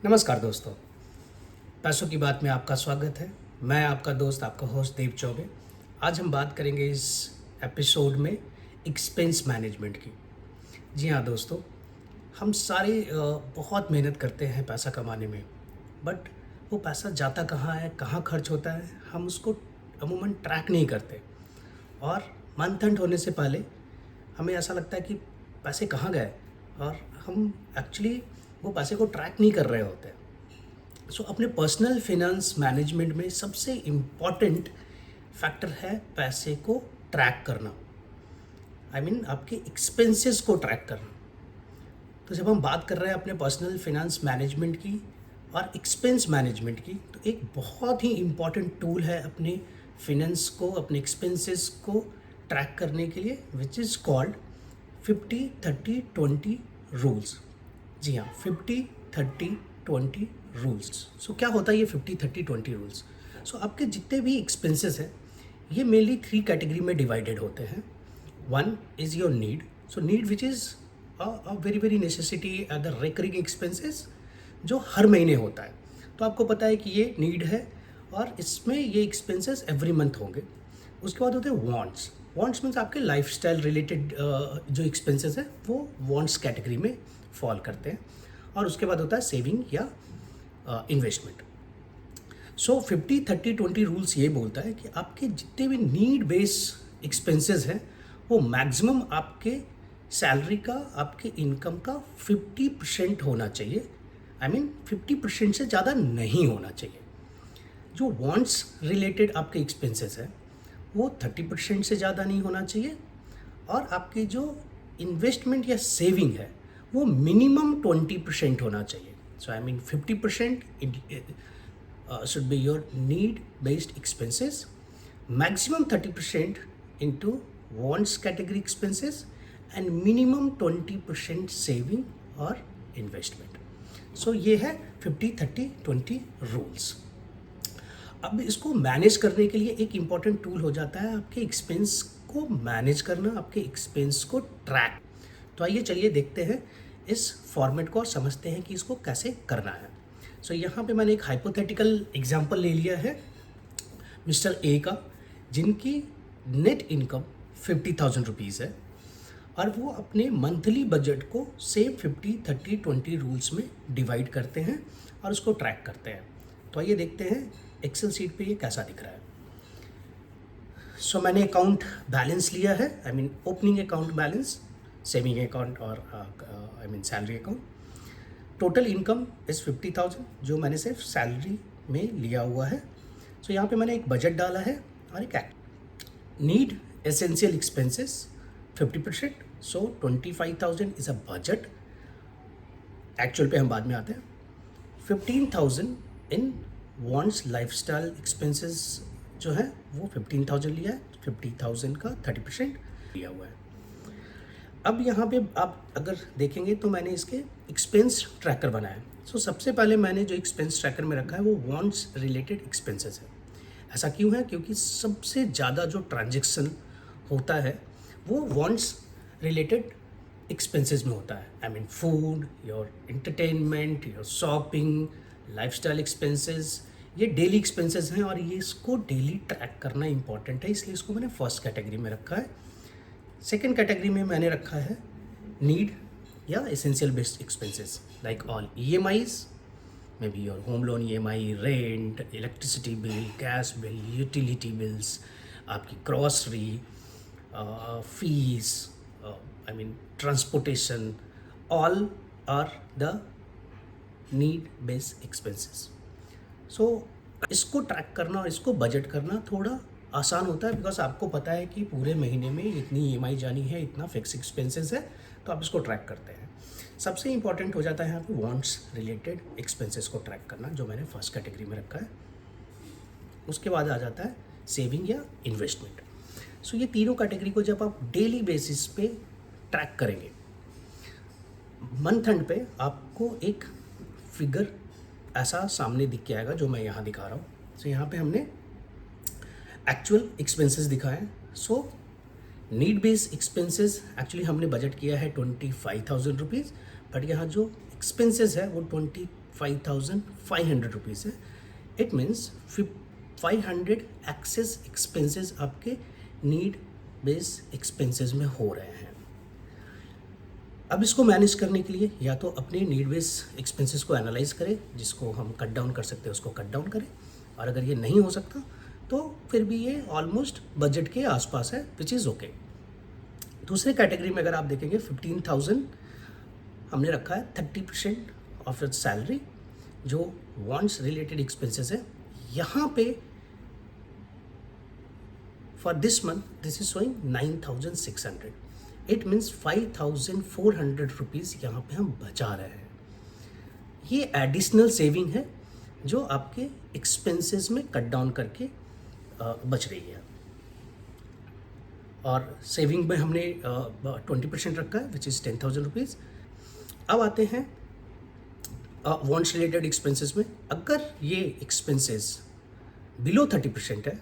नमस्कार दोस्तों, पैसों की बात में आपका स्वागत है। मैं आपका दोस्त, आपका होस्ट देव चौबे। आज हम बात करेंगे इस एपिसोड में एक्सपेंस मैनेजमेंट की। जी हाँ दोस्तों, हम सारे बहुत मेहनत करते हैं पैसा कमाने में, बट वो पैसा जाता कहाँ है, कहाँ खर्च होता है, हम उसको अमूमन ट्रैक नहीं करते। और मंथ एंड होने से पहले हमें ऐसा लगता है कि पैसे कहाँ गए, और हम एक्चुअली वो पैसे को ट्रैक नहीं कर रहे होते। सो अपने पर्सनल फिनेंस मैनेजमेंट में सबसे इम्पॉर्टेंट फैक्टर है पैसे को ट्रैक करना। आपके एक्सपेंसेस को ट्रैक करना। तो जब हम बात कर रहे हैं अपने पर्सनल फिनेंस मैनेजमेंट की और एक्सपेंस मैनेजमेंट की, तो एक बहुत ही इम्पॉर्टेंट टूल है अपने फिनेंस को, अपने एक्सपेंसेस को ट्रैक करने के लिए, विच इज़ कॉल्ड 50-30-20 रूल्स। जी हाँ, 50-30-20 रूल्स। सो क्या होता है ये 50-30-20 रूल्स? सो आपके जितने भी एक्सपेंसेस हैं, ये मेनली 3 कैटेगरी में डिवाइडेड होते हैं। One is your need. So need which is a very very necessity at the recurring expenses, जो हर महीने होता है। तो आपको पता है कि ये नीड है और इसमें ये एक्सपेंसेस एवरी मंथ होंगे। उसके बाद होते हैं वांट्स। वांट्स मीन्स आपके लाइफस्टाइल रिलेटेड जो एक्सपेंसेस है वो वांट्स कैटेगरी में फॉल करते हैं। और उसके बाद होता है सेविंग या इन्वेस्टमेंट। सो 50-30-20 रूल्स ये बोलता है कि आपके जितने भी नीड बेस एक्सपेंसेस हैं, वो मैक्सिमम आपके सैलरी का, आपके इनकम का 50% होना चाहिए। 50% से ज़्यादा नहीं होना चाहिए। जो वांट्स रिलेटेड आपके एक्सपेंसेस हैं, वो 30% से ज़्यादा नहीं होना चाहिए। और आपकी जो इन्वेस्टमेंट या सेविंग है, वो मिनिमम 20% होना चाहिए। सो 50% should be your need based expenses, maximum 30% into wants category expenses, and minimum 20% saving और इन्वेस्टमेंट। सो ये है 50-30-20 रूल्स। अब इसको मैनेज करने के लिए एक इम्पॉर्टेंट टूल हो जाता है आपके एक्सपेंस को मैनेज करना, आपके एक्सपेंस को ट्रैक। तो आइए चलिए देखते हैं इस फॉर्मेट को और समझते हैं कि इसको कैसे करना है। सो यहाँ पे मैंने एक हाइपोथेटिकल एग्जांपल ले लिया है मिस्टर ए का, जिनकी नेट इनकम 50,000 रुपीज़ है और वो अपने मंथली बजट को सेम 50-30-20 रूल्स में डिवाइड करते हैं और उसको ट्रैक करते हैं। तो आइए देखते हैं एक्सेल शीट पे ये कैसा दिख रहा है। सो मैंने अकाउंट बैलेंस लिया है, opening account balance, saving account और salary account. Total income is 50,000, जो मैंने सिर्फ सैलरी में लिया हुआ है। सो यहाँ पे मैंने एक बजट डाला है और एक need essential expenses 50%, so 25,000 is a budget. Actual पे हम बाद में आते हैं। 15,000 इन वांट्स लाइफस्टाइल एक्सपेंसेस जो है वो 15,000 लिया है, 50,000 का 30% लिया हुआ है। अब यहाँ पे आप अगर देखेंगे तो मैंने इसके एक्सपेंस ट्रैकर बनाया है। सो सबसे पहले मैंने जो एक्सपेंस ट्रैकर में रखा है वो वांट्स रिलेटेड एक्सपेंसेस है। ऐसा क्यों है? क्योंकि सबसे ज़्यादा जो ट्रांजेक्शन होता है वो वांट्स रिलेटेड एक्सपेंसेस में होता है। Food, your entertainment, your shopping, lifestyle expenses, ये डेली एक्सपेंसेस हैं और ये इसको डेली ट्रैक करना इंपॉर्टेंट है, इसलिए इसको मैंने फर्स्ट कैटेगरी में रखा है। सेकेंड कैटेगरी में मैंने रखा है नीड या essential based expenses, like all EMIs, may be your home loan EMI, rent, electricity bill, gas bill, utility bills, आपकी grocery, fees, transportation, all are the need based expenses. So इसको track करना और इसको budget करना थोड़ा आसान होता है, बिकॉज आपको पता है कि पूरे महीने में इतनी EMI जानी है, इतना फिक्स एक्सपेंसेस है, तो आप इसको ट्रैक करते हैं। सबसे इंपॉर्टेंट हो जाता है यहाँ पे वांट्स रिलेटेड एक्सपेंसेस को ट्रैक करना, जो मैंने फर्स्ट कैटेगरी में रखा है। उसके बाद आ जाता है सेविंग या इन्वेस्टमेंट। सो ये तीनों कैटेगरी को जब आप डेली बेसिस पे ट्रैक करेंगे, मंथ एंड पे आपको एक फिगर ऐसा सामने दिख के आएगा जो मैं यहाँ दिखा रहा हूँ। सो यहाँ पे हमने एक्चुअल एक्सपेंसेस दिखाए। So need based expenses actually हमने बजट किया है 25,000 रुपीज़, बट यहाँ जो एक्सपेंसेस है वो 5,500 रुपीज़ है। इट मीन्स 500 एक्सेस एक्सपेंसेस आपके नीड बेस एक्सपेंसेस में हो रहे हैं। अब इसको मैनेज करने के लिए या तो अपने नीड बेस एक्सपेंसेस को एनालाइज करें, जिसको हम कट डाउन कर सकते हैं उसको कट डाउन करें, और अगर ये नहीं हो सकता तो फिर भी ये ऑलमोस्ट बजट के आसपास है, विच इज़ ओके। दूसरे कैटेगरी में अगर आप देखेंगे 15,000 हमने रखा है 30% ऑफ योर सैलरी, जो वांट्स रिलेटेड एक्सपेंसेस है। यहाँ पे for this month this is showing 9,600। It means 5,400 rupees यहाँ पे हम बचा रहे हैं। ये एडिशनल सेविंग है जो आपके एक्सपेंसेस में कट डाउन करके बच रही है। और सेविंग में हमने 20% रखा है, विच इज़ 10,000 रुपीज़। अब आते हैं वांट्स रिलेटेड एक्सपेंसेस में। अगर ये एक्सपेंसेस बिलो 30% है,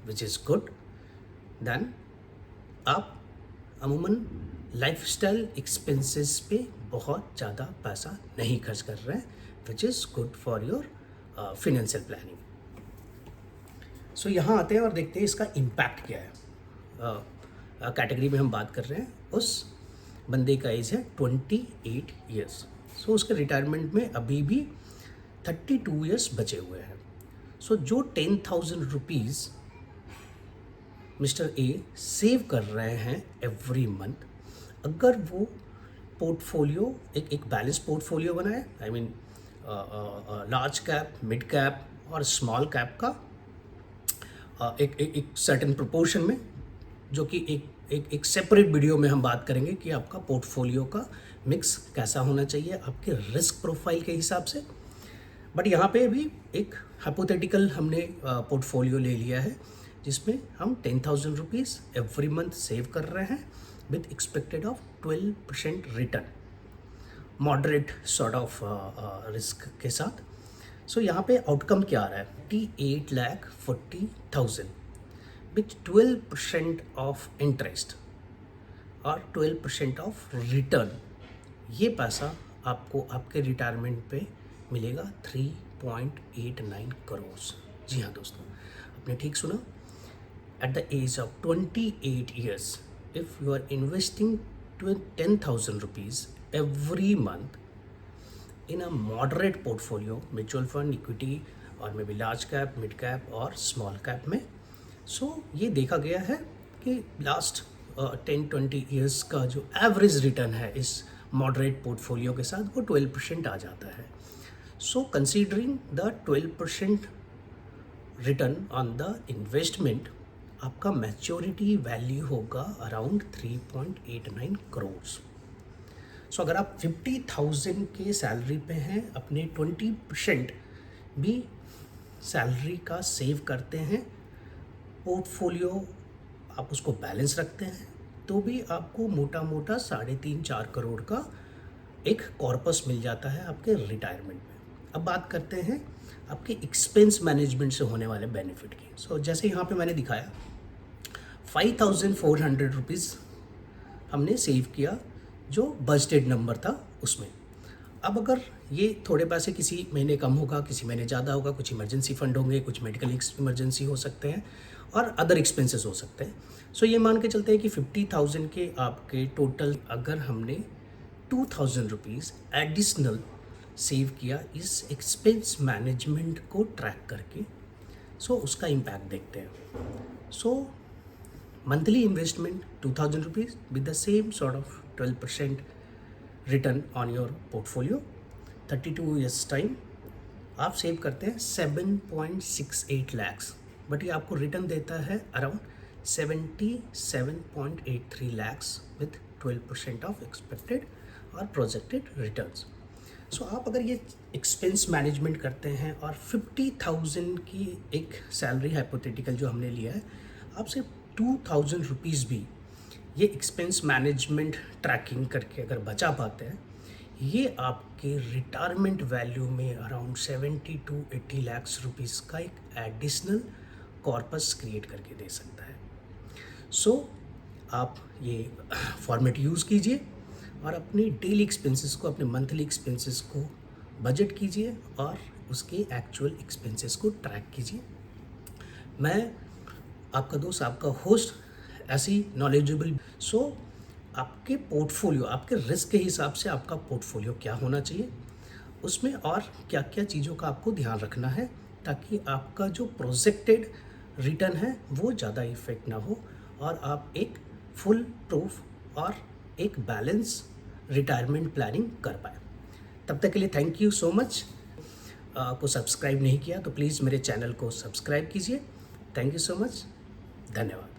विच इज़ गुड, देन आप अमूमन लाइफस्टाइल एक्सपेंसेस पे बहुत ज़्यादा पैसा नहीं खर्च कर रहे हैं, which is good for your financial planning. So यहाँ आते हैं और देखते हैं इसका इम्पैक्ट क्या है। कैटेगरी में हम बात कर रहे हैं, उस बंदे का एज है 28 ईयर्स। सो उसके रिटायरमेंट में अभी भी 32 ईयर्स बचे हुए हैं। सो जो 10,000 रुपीज़ मिस्टर ए सेव कर रहे हैं एवरी मंथ, अगर वो पोर्टफोलियो एक बैलेंस पोर्टफोलियो बनाए, I mean large cap, mid cap और स्मॉल कैप का एक सर्टेन प्रोपोर्शन में, जो कि एक सेपरेट वीडियो में हम बात करेंगे कि आपका पोर्टफोलियो का मिक्स कैसा होना चाहिए आपके रिस्क प्रोफाइल के हिसाब से। बट यहाँ पे भी एक हाइपोथेटिकल हमने पोर्टफोलियो ले लिया है, जिसमें हम 10,000 रुपीज़ एवरी मंथ सेव कर रहे हैं with expected of 12% return, moderate sort of risk के साथ। सो यहाँ पे आउटकम क्या आ रहा है, 28,40,000 विथ 12% ऑफ इंटरेस्ट और 12% ऑफ रिटर्न। ये पैसा आपको आपके रिटायरमेंट पे मिलेगा 3.89 करोड़। जी हाँ दोस्तों, आपने ठीक सुना। At the age of 28 years, if you are investing 10,000 rupees every month in a moderate portfolio, mutual fund, equity और maybe large cap, mid cap और small cap में, so ये देखा गया है कि last 10-20 years का जो average return है इस moderate portfolio के साथ वो 12% आ जाता है। So considering the 12% return on the investment, आपका मैच्योरिटी वैल्यू होगा अराउंड 3.89 करोड़। सो अगर आप 50,000 के सैलरी पे हैं, अपने 20% भी सैलरी का सेव करते हैं, पोर्टफोलियो आप उसको बैलेंस रखते हैं, तो भी आपको मोटा मोटा 3.5-4 करोड़ का एक कॉर्पस मिल जाता है आपके रिटायरमेंट में। अब बात करते हैं आपके एक्सपेंस मैनेजमेंट से होने वाले बेनिफिट की। सो जैसे यहाँ पे मैंने दिखाया 5,400 रुपीज़ हमने सेव किया, जो बजटेड नंबर था उसमें। अब अगर ये थोड़े पैसे किसी महीने कम होगा, किसी महीने ज़्यादा होगा, कुछ इमरजेंसी फंड होंगे, कुछ मेडिकल इमरजेंसी हो सकते हैं और अदर एक्सपेंसेस हो सकते हैं। सो ये मान के चलते हैं कि 50,000 के आपके टोटल, अगर हमने 2,000 रुपीज़ एडिशनल सेव किया इस एक्सपेंस मैनेजमेंट को ट्रैक करके, सो उसका इम्पैक्ट देखते हैं। सो monthly investment 2,000 rupees with the same sort of 12% return on your portfolio, 32 years time आप सेव करते हैं 7.68 lakhs, बट ये आपको रिटर्न देता है around 77.83 lakhs with 12% of expected और प्रोजेक्टेड रिटर्न्स। सो आप अगर ये एक्सपेंस मैनेजमेंट करते हैं और 50,000 की एक सैलरी हाइपोथेटिकल जो हमने लिया है, आप सिर्फ 2,000 रुपीज़ भी ये एक्सपेंस मैनेजमेंट ट्रैकिंग करके अगर बचा पाते हैं, ये आपके रिटायरमेंट वैल्यू में अराउंड 70 to 80 lakhs रुपीज़ का एक एडिशनल कॉर्पस क्रिएट करके दे सकता है। सो आप ये फॉर्मेट यूज़ कीजिए और अपनी डेली एक्सपेंसेस को, अपने मंथली एक्सपेंसेस को बजट कीजिए और उसके एक्चुअल एक्सपेंसेस को ट्रैक कीजिए। मैं आपका दोस्त, आपका होस्ट, ऐसी नॉलेजेबल। सो आपके पोर्टफोलियो, आपके रिस्क के हिसाब से आपका पोर्टफोलियो क्या होना चाहिए, उसमें और क्या क्या चीज़ों का आपको ध्यान रखना है, ताकि आपका जो प्रोजेक्टेड रिटर्न है वो ज़्यादा इफेक्ट ना हो और आप एक फुल प्रूफ और एक बैलेंस रिटायरमेंट प्लानिंग कर पाए। तब तक के लिए थैंक यू सो मच। आपको सब्सक्राइब नहीं किया तो प्लीज़ मेरे चैनल को सब्सक्राइब कीजिए। Thank you so much. धन्यवाद।